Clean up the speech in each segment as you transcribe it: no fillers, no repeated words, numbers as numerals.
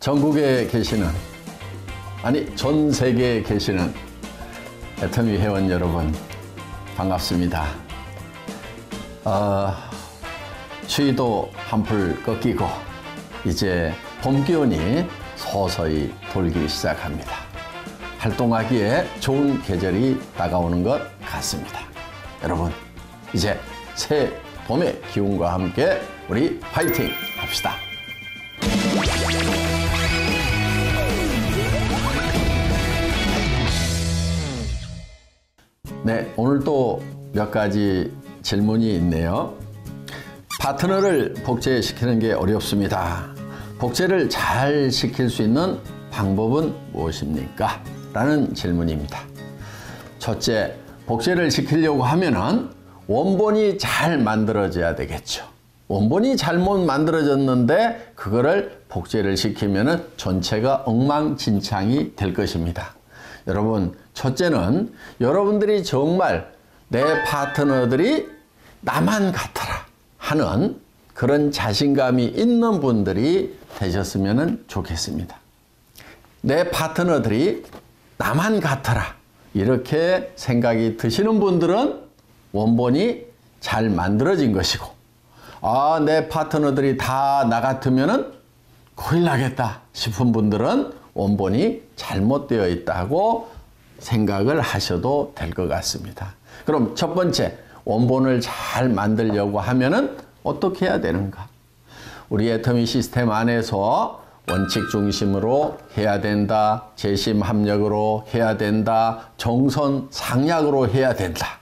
전국에 계시는, 아니 전 세계에 계시는 애터미 회원 여러분 반갑습니다. 추위도 한풀 꺾이고 이제 봄 기운이 서서히 돌기 시작합니다. 활동하기에 좋은 계절이 다가오는 것 같습니다. 여러분, 이제 새 봄의 기운과 함께 우리 파이팅 합시다. 네, 오늘 또 몇 가지 질문이 있네요. 파트너를 복제시키는 게 어렵습니다. 복제를 잘 시킬 수 있는 방법은 무엇입니까? 라는 질문입니다. 첫째, 복제를 시키려고 하면은 원본이 잘 만들어져야 되겠죠. 원본이 잘못 만들어졌는데 그거를 복제를 시키면은 전체가 엉망진창이 될 것입니다. 여러분, 첫째는 여러분들이 정말 내 파트너들이 나만 같아라 하는 그런 자신감이 있는 분들이 되셨으면 좋겠습니다. 내 파트너들이 나만 같아라 이렇게 생각이 드시는 분들은 원본이 잘 만들어진 것이고, 내 파트너들이 다 나 같으면은 큰일 나겠다 싶은 분들은 원본이 잘못되어 있다고 생각을 하셔도 될 것 같습니다. 그럼 첫 번째, 원본을 잘 만들려고 하면은 어떻게 해야 되는가? 우리 애터미 시스템 안에서 원칙 중심으로 해야 된다, 재심 합력으로 해야 된다, 정선 상약으로 해야 된다.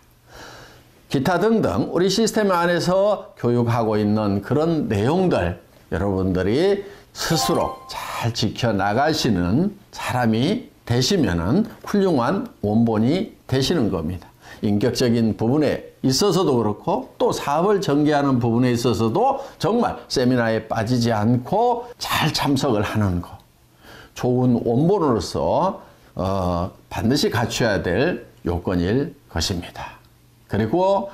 기타 등등 우리 시스템 안에서 교육하고 있는 그런 내용들 여러분들이 스스로 잘 지켜나가시는 사람이 되시면은 훌륭한 원본이 되시는 겁니다. 인격적인 부분에 있어서도 그렇고 또 사업을 전개하는 부분에 있어서도 정말 세미나에 빠지지 않고 잘 참석을 하는 것. 좋은 원본으로서 반드시 갖춰야 될 요건일 것입니다. 그리고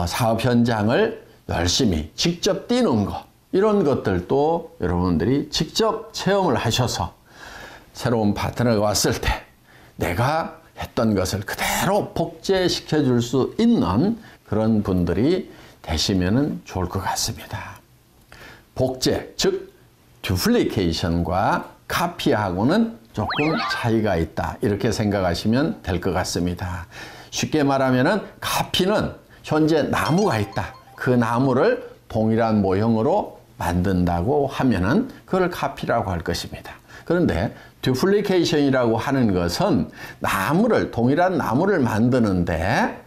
사업 현장을 열심히 직접 뛰는 것, 이런 것들도 여러분들이 직접 체험을 하셔서 새로운 파트너가 왔을 때 내가 했던 것을 그대로 복제시켜 줄 수 있는 그런 분들이 되시면 좋을 것 같습니다. 복제, 즉 듀플리케이션과 카피하고는 조금 차이가 있다, 이렇게 생각하시면 될 것 같습니다. 쉽게 말하면 카피는 현재 나무가 있다. 그 나무를 동일한 모형으로 만든다고 하면은 그걸 카피라고 할 것입니다. 그런데 듀플리케이션이라고 하는 것은 동일한 나무를 만드는데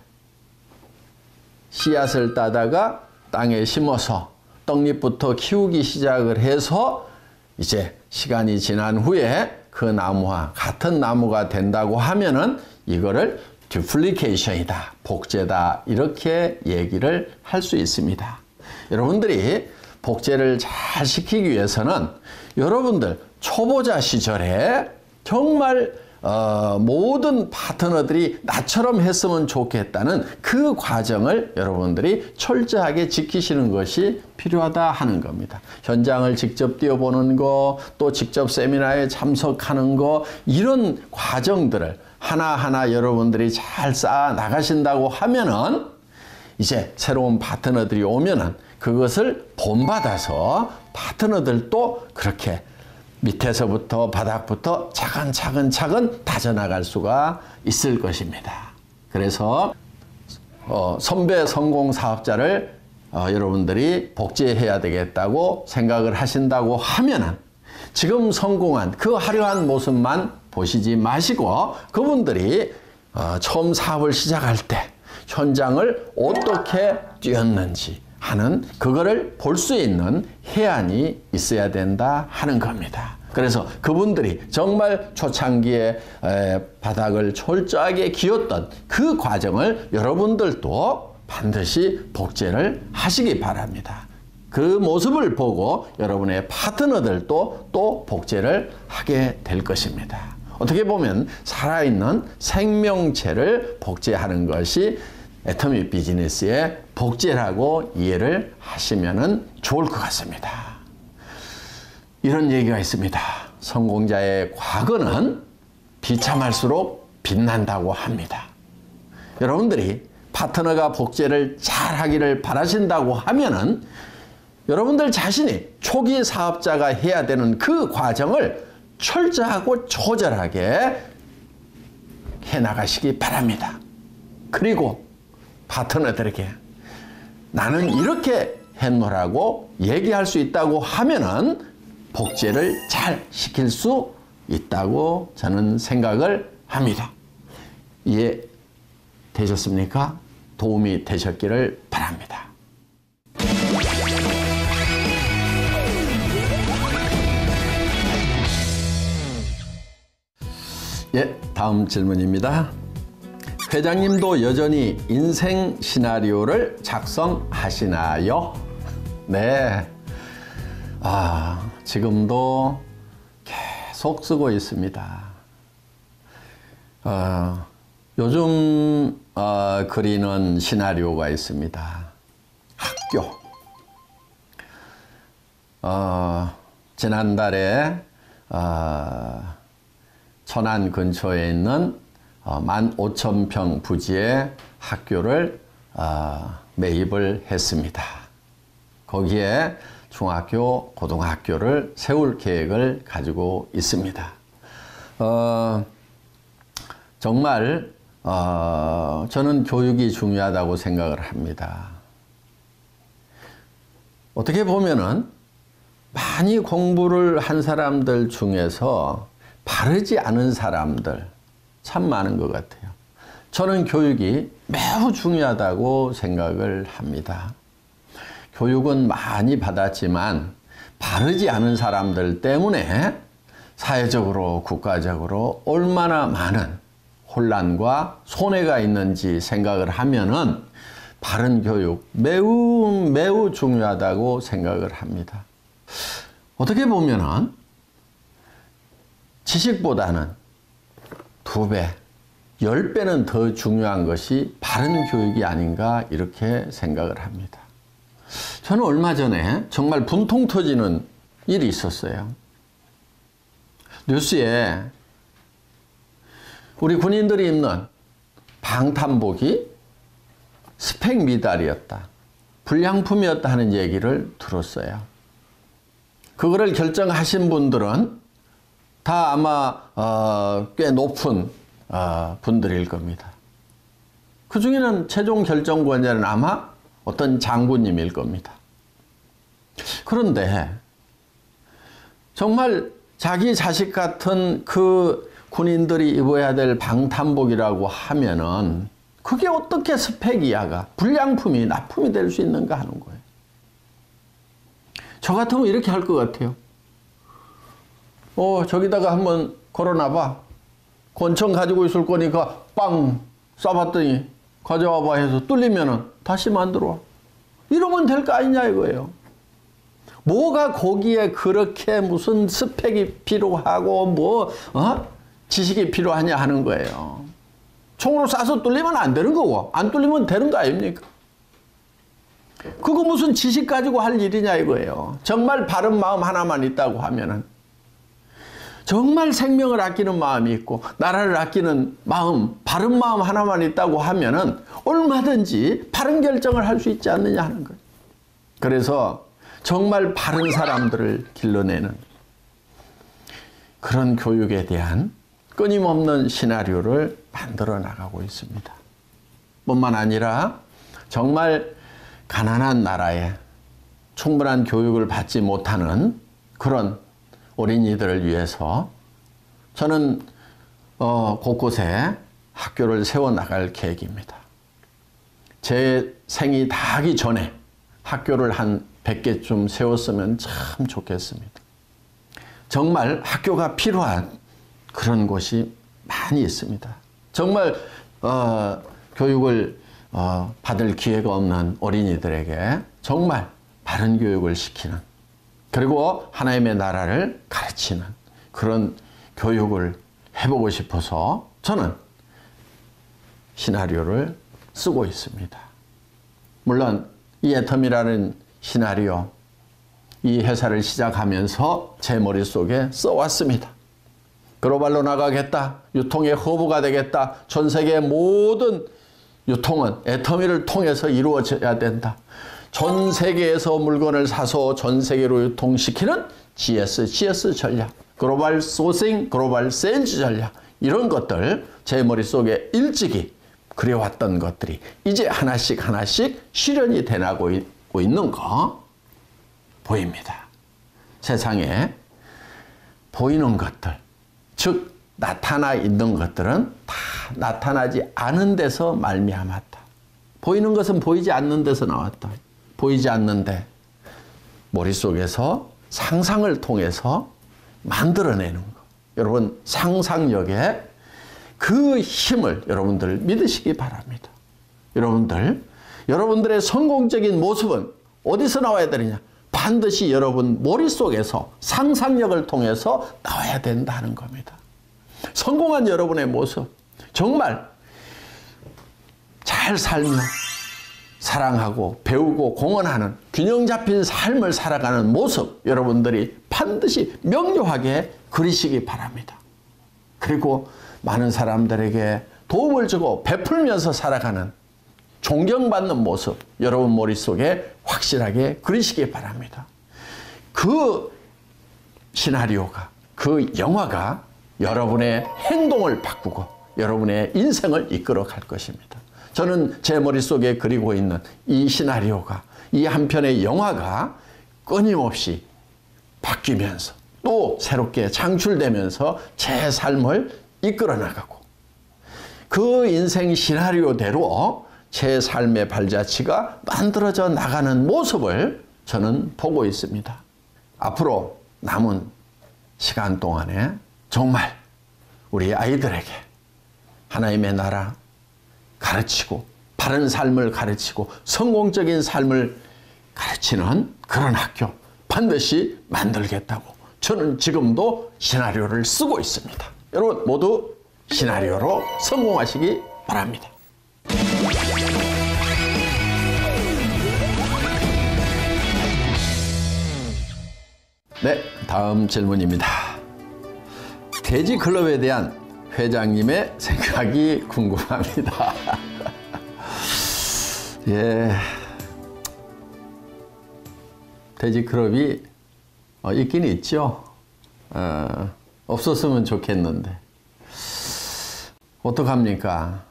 씨앗을 따다가 땅에 심어서 떡잎부터 키우기 시작을 해서 이제 시간이 지난 후에 그 나무와 같은 나무가 된다고 하면은 이거를 듀플리케이션이다, 복제다, 이렇게 얘기를 할 수 있습니다. 여러분들이 복제를 잘 시키기 위해서는 여러분들 초보자 시절에 정말 모든 파트너들이 나처럼 했으면 좋겠다는 그 과정을 여러분들이 철저하게 지키시는 것이 필요하다 하는 겁니다. 현장을 직접 뛰어보는 거, 또 직접 세미나에 참석하는 거, 이런 과정들을 하나하나 여러분들이 잘 쌓아 나가신다고 하면은 이제 새로운 파트너들이 오면은 그것을 본받아서 파트너들도 그렇게 밑에서부터 바닥부터 차근차근 다져나갈 수가 있을 것입니다. 그래서 선배 성공 사업자를 여러분들이 복제해야 되겠다고 생각을 하신다고 하면은 지금 성공한 그 화려한 모습만 보시지 마시고 그분들이 처음 사업을 시작할 때 현장을 어떻게 뛰었는지 하는 그거를 볼 수 있는 해안이 있어야 된다 하는 겁니다. 그래서 그분들이 정말 초창기에 바닥을 철저하게 기었던 그 과정을 여러분들도 반드시 복제를 하시기 바랍니다. 그 모습을 보고 여러분의 파트너들도 또 복제를 하게 될 것입니다. 어떻게 보면 살아있는 생명체를 복제하는 것이 애터미 비즈니스의 복제라고 이해를 하시면 좋을 것 같습니다. 이런 얘기가 있습니다. 성공자의 과거는 비참할수록 빛난다고 합니다. 여러분들이 파트너가 복제를 잘 하기를 바라신다고 하면은 여러분들 자신이 초기 사업자가 해야 되는 그 과정을 철저하고 조절하게 해나가시기 바랍니다. 그리고 파트너들에게 나는 이렇게 해놓으라고 얘기할 수 있다고 하면은 복제를 잘 시킬 수 있다고 저는 생각을 합니다. 이해되셨습니까? 도움이 되셨기를 바랍니다. 다음 질문입니다. 회장님도 여전히 인생 시나리오를 작성하시나요? 네. 지금도 계속 쓰고 있습니다. 요즘 그리는 시나리오가 있습니다. 학교. 지난달에 천안 근처에 있는 15,000평 부지의 학교를 매입을 했습니다. 거기에 중학교, 고등학교를 세울 계획을 가지고 있습니다. 정말 저는 교육이 중요하다고 생각을 합니다. 어떻게 보면은 많이 공부를 한 사람들 중에서 바르지 않은 사람들 참 많은 것 같아요. 저는 교육이 매우 중요하다고 생각을 합니다. 교육은 많이 받았지만 바르지 않은 사람들 때문에 사회적으로 국가적으로 얼마나 많은 혼란과 손해가 있는지 생각을 하면은 바른 교육 매우 중요하다고 생각을 합니다. 어떻게 보면은 지식보다는 2배, 10배는 더 중요한 것이 바른 교육이 아닌가 이렇게 생각을 합니다. 저는 얼마 전에 정말 분통 터지는 일이 있었어요. 뉴스에 우리 군인들이 입는 방탄복이 스펙 미달이었다, 불량품이었다 하는 얘기를 들었어요. 그거를 결정하신 분들은 다 아마 꽤 높은 분들일 겁니다. 그 중에는 최종 결정권자는 아마 어떤 장군님일 겁니다. 그런데 정말 자기 자식 같은 그 군인들이 입어야 될 방탄복이라고 하면은 그게 어떻게 스펙 이하가 불량품이 납품이 될 수 있는가 하는 거예요. 저 같으면 이렇게 할 것 같아요. 저기다가 한번 걸어놔봐. 권총 가지고 있을 거니까 빵 쏴봤더니 가져와봐 해서 뚫리면은 다시 만들어. 이러면 될 거 아니냐 이거예요. 뭐가 거기에 그렇게 무슨 스펙이 필요하고 지식이 필요하냐 하는 거예요. 총으로 쏴서 뚫리면 안 되는 거고 안 뚫리면 되는 거 아닙니까? 그거 무슨 지식 가지고 할 일이냐 이거예요. 정말 바른 마음 하나만 있다고 하면은, 정말 생명을 아끼는 마음이 있고 나라를 아끼는 마음, 바른 마음 하나만 있다고 하면은 얼마든지 바른 결정을 할 수 있지 않느냐 하는 거예요. 그래서 정말 바른 사람들을 길러내는 그런 교육에 대한 끊임없는 시나리오를 만들어 나가고 있습니다. 뿐만 아니라 정말 가난한 나라에 충분한 교육을 받지 못하는 그런 어린이들을 위해서 저는 곳곳에 학교를 세워나갈 계획입니다. 제 생이 다하기 전에 학교를 한 100개쯤 세웠으면 참 좋겠습니다. 정말 학교가 필요한 그런 곳이 많이 있습니다. 정말 교육을 받을 기회가 없는 어린이들에게 정말 바른 교육을 시키는, 그리고 하나님의 나라를 가르치는 그런 교육을 해보고 싶어서 저는 시나리오를 쓰고 있습니다. 물론 이 애텀이라는 시나리오 이 회사를 시작하면서 제 머릿속에 써왔습니다. 글로벌로 나가겠다. 유통의 허브가 되겠다. 전 세계의 모든 유통은 애터미를 통해서 이루어져야 된다. 전 세계에서 물건을 사서 전 세계로 유통시키는 GS 전략, 글로벌 소싱, 글로벌 세일즈 전략, 이런 것들 제 머릿속에 일찍이 그려왔던 것들이 이제 하나씩 실현이 돼나가고 있는 거 보입니다. 세상에 보이는 것들, 즉 나타나 있는 것들은 다 나타나지 않은 데서 말미암았다. 보이는 것은 보이지 않는 데서 나왔다. 보이지 않는데 머릿속에서 상상을 통해서 만들어내는 것. 여러분, 상상력에 그 힘을 여러분들 믿으시기 바랍니다. 여러분들의 성공적인 모습은 어디서 나와야 되느냐? 반드시 여러분 머릿속에서 상상력을 통해서 나와야 된다는 겁니다. 성공한 여러분의 모습, 정말 잘 살며 사랑하고 배우고 공헌하는 균형 잡힌 삶을 살아가는 모습, 여러분들이 반드시 명료하게 그리시기 바랍니다. 그리고 많은 사람들에게 도움을 주고 베풀면서 살아가는 존경받는 모습, 여러분 머릿속에 확실하게 그리시기 바랍니다. 그 시나리오가, 그 영화가 여러분의 행동을 바꾸고 여러분의 인생을 이끌어 갈 것입니다. 저는 제 머릿속에 그리고 있는 이 시나리오가, 이 한 편의 영화가 끊임없이 바뀌면서 또 새롭게 창출되면서 제 삶을 이끌어 나가고 그 인생 시나리오대로 제 삶의 발자취가 만들어져 나가는 모습을 저는 보고 있습니다. 앞으로 남은 시간 동안에 정말 우리 아이들에게 하나님의 나라 가르치고 바른 삶을 가르치고 성공적인 삶을 가르치는 그런 학교 반드시 만들겠다고 저는 지금도 시나리오를 쓰고 있습니다. 여러분 모두 시나리오로 성공하시기 바랍니다. 네, 다음 질문입니다. 돼지클럽에 대한 회장님의 생각이 궁금합니다. 예, 돼지클럽이 있긴 있죠. 없었으면 좋겠는데 어떡합니까?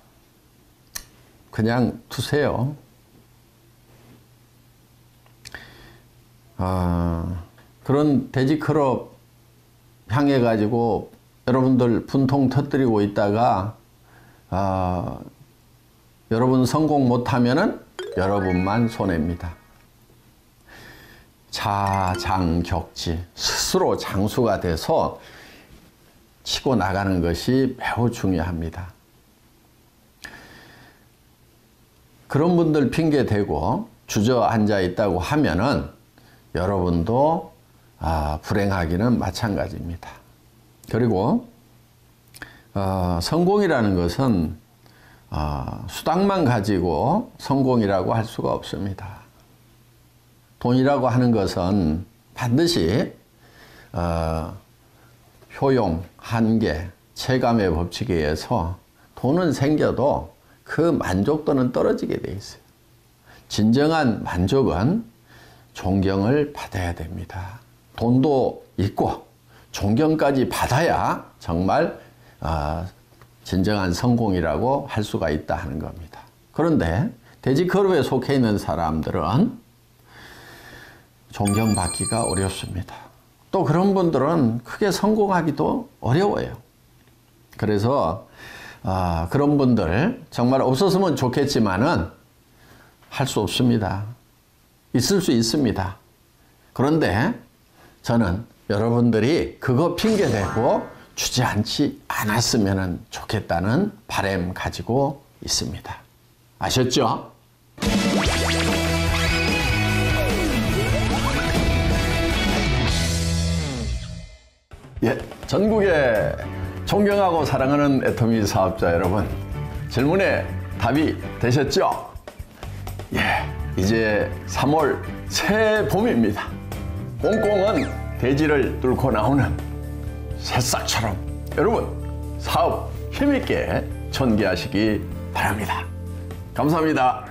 그냥 두세요. 그런 돼지클럽 향해 가지고 여러분들 분통 터뜨리고 있다가 여러분 성공 못하면은 여러분만 손해입니다. 자장격지, 스스로 장수가 돼서 치고 나가는 것이 매우 중요합니다. 그런 분들 핑계 대고 주저앉아 있다고 하면은 여러분도 불행하기는 마찬가지입니다. 그리고 성공이라는 것은 수당만 가지고 성공이라고 할 수가 없습니다. 돈이라고 하는 것은 반드시 효용, 한계, 체감의 법칙에 의해서 돈은 생겨도 그 만족도는 떨어지게 돼 있어요. 진정한 만족은 존경을 받아야 됩니다. 돈도 있고 존경까지 받아야 정말 진정한 성공이라고 할 수가 있다 하는 겁니다. 그런데 돼지클럽에 속해 있는 사람들은 존경받기가 어렵습니다. 또 그런 분들은 크게 성공하기도 어려워요. 그래서 그런 분들 정말 없었으면 좋겠지만은 할 수 없습니다. 있을 수 있습니다. 그런데 저는 여러분들이 그거 핑계대고 주저앉지 않았으면 좋겠다는 바람 가지고 있습니다. 아셨죠? 예, 전국에 존경하고 사랑하는 애터미 사업자 여러분, 질문에 답이 되셨죠? 예, 이제 3월 새 봄입니다. 꽁꽁은 대지를 뚫고 나오는 새싹처럼 여러분 사업 힘있게 전개하시기 바랍니다. 감사합니다.